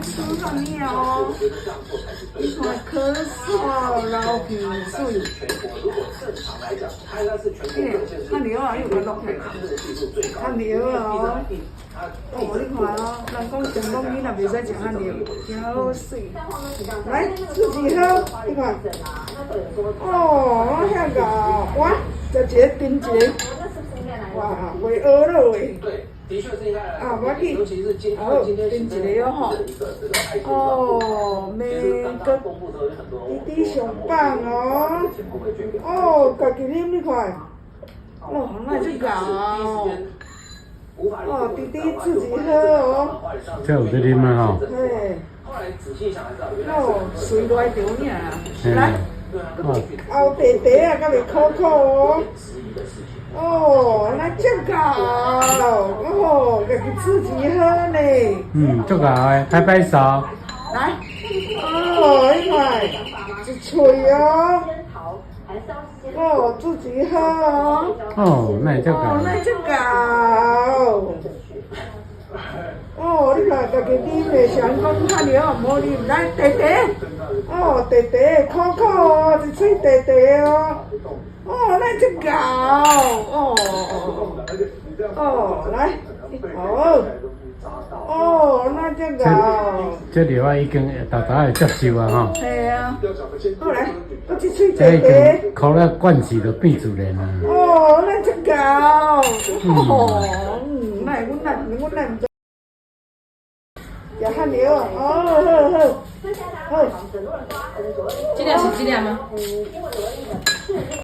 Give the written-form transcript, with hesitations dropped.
吃上了，你看咳嗽、流鼻水，看尿啊，又个落去，看尿啊哦，你看哦，人讲成功囡仔袂使食遐尿，真好水。来，自己喝，你看。哦，遐个，哇，这一个顶一个，哇，袂饿了喂。的确是应该啊，我去，哦，顶一个吼。哦，美个弟弟上棒哦。哦，家己啉你看。哦，那就搞。哦，弟弟自己喝哦。这有在啉吗？吼。嘿。哦，水来着尔。来。后弟弟啊，敢袂苦苦哦。哦，那这个哦，家己自己喝呢。嗯，足够诶，拍拍手。来，哦，你看，一脆哦。哦，自己喝哦。哦，那足够。哦，那这个。哦，你看家己啉的，想讲看了无啉，来弟弟。哦，弟弟苦苦哦，一嘴弟弟哦。哦，那这个哦。哦，来，哦。哦，那这个。这料啊已经大大会接受啊吼。系啊。好来，我一嘴弟这已弟。经烤了惯起就变自然啊。哦，那这个。哦，那阮咱。也很牛哦，好。这俩是这俩吗？